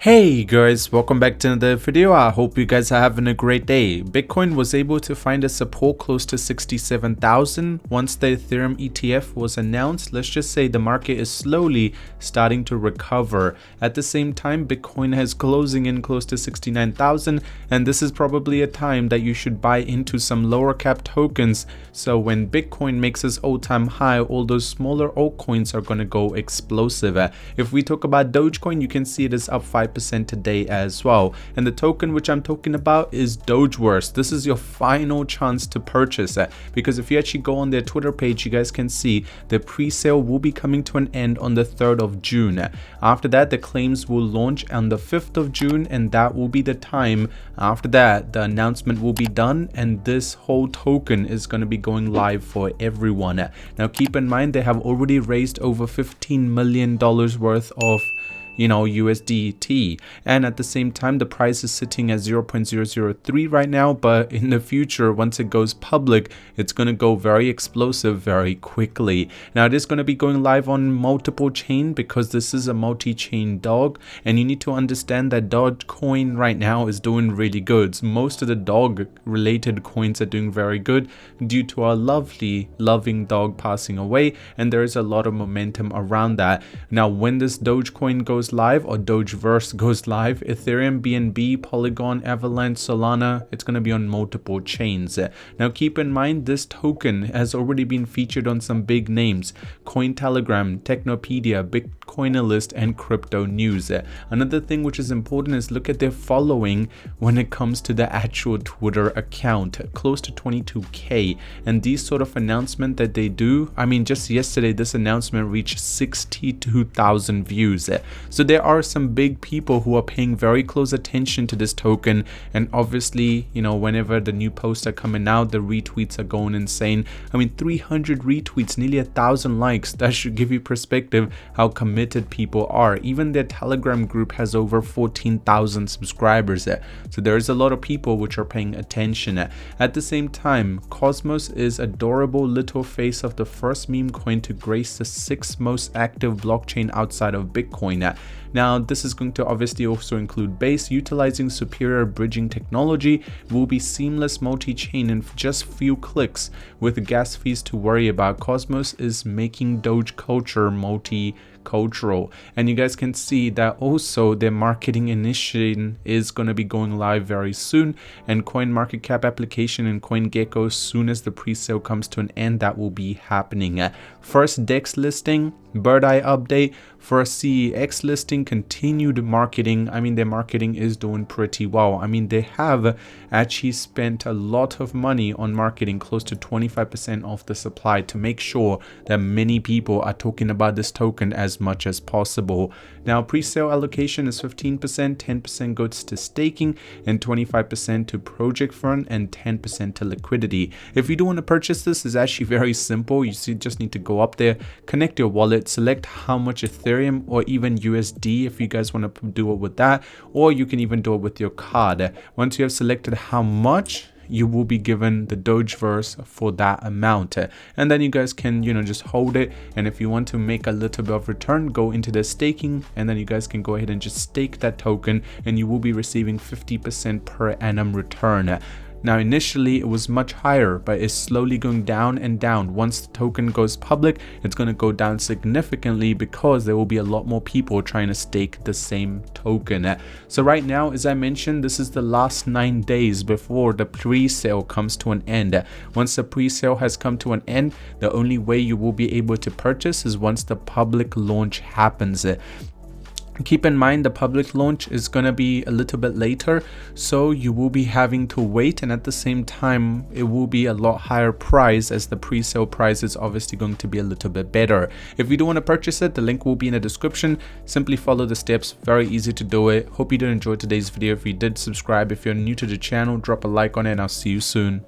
Hey guys, welcome back to another video. I hope you guys are having a great day. Bitcoin was able to find a support close to 67,000 once the Ethereum ETF was announced. Let's just say the market is slowly starting to recover. At the same time, Bitcoin is closing in close to 69,000, and this is probably a time that you should buy into some lower cap tokens. So when Bitcoin makes its all-time high, all those smaller altcoins are going to go explosive. If we talk about Dogecoin, you can see it is up 5% today as well, and the token which I'm talking about is DOGEVERSE. This is your final chance to purchase it, because if you actually go on their Twitter page, you guys can see the pre-sale will be coming to an end on the 3rd of June. After that, the claims will launch on the 5th of June, and that will be the time. After that, the announcement will be done, and this whole token is going to be going live for everyone. Now keep in mind, they have already raised over $15 million worth of USDT, and at the same time the price is sitting at 0.003 right now, but in the future, once it goes public, it's going to go very explosive very quickly. Now it is going to be going live on multiple chain because this is a multi-chain dog, and you need to understand that Dogecoin right now is doing really good. So most of the dog related coins are doing very good due to our loving dog passing away, and there is a lot of momentum around that. Now when this Dogecoin goes live, or DOGEVERSE goes live, Ethereum, BNB, Polygon, Avalanche, Solana, it's going to be on multiple chains. Now keep in mind, this token has already been featured on some big names: Cointelegraph, Technopedia, Bitcoinalist, and Crypto News. Another thing which is important is look at their following when it comes to the actual Twitter account, close to 22k, and these sort of announcement that they do, I mean, just yesterday this announcement reached 62,000 views. So there are some big people who are paying very close attention to this token, and obviously, whenever the new posts are coming out, the retweets are going insane. I mean, 300 retweets, nearly 1,000 likes. That should give you perspective how committed people are. Even their Telegram group has over 14,000 subscribers there. So there is a lot of people which are paying attention. At the same time, Cosmos is adorable little face of the first meme coin to grace the 6th most active blockchain outside of Bitcoin. Now this is going to obviously also include Base. Utilizing superior bridging technology, will be seamless multi-chain in just few clicks with gas fees to worry about. Cosmos is making Doge culture multicultural, and you guys can see that also their marketing initiative is going to be going live very soon, and CoinMarketCap application and CoinGecko, as soon as the pre-sale comes to an end, that will be happening. First DEX listing, Bird Eye update. For a CEX listing, continued marketing. I mean, their marketing is doing pretty well. I mean, they have actually spent a lot of money on marketing, close to 25% of the supply, to make sure that many people are talking about this token as much as possible. Now pre-sale allocation is 15%, 10% goes to staking, and 25% to project fund, and 10% to liquidity. If you do want to purchase this, it's actually very simple. You just need to go up there, connect your wallet, select how much Ethereum or even USD if you guys want to do it with that, or you can even do it with your card. Once you have selected how much, you will be given the DOGEVERSE for that amount, and then you guys can just hold it, and if you want to make a little bit of return, go into the staking, and then you guys can go ahead and just stake that token, and you will be receiving 50% per annum return. Now initially it was much higher, but it's slowly going down and down. Once the token goes public, it's going to go down significantly because there will be a lot more people trying to stake the same token. So right now, as I mentioned, this is the last 9 days before the pre-sale comes to an end. Once the pre-sale has come to an end, the only way you will be able to purchase is once the public launch happens. Keep in mind, the public launch is going to be a little bit later, so you will be having to wait, and at the same time it will be a lot higher price, as the pre-sale price is obviously going to be a little bit better. If you do want to purchase it, the link will be in the description. Simply follow the steps, very easy to do it. Hope you did enjoy today's video. If you did, subscribe. If you're new to the channel, drop a like on it, and I'll see you soon.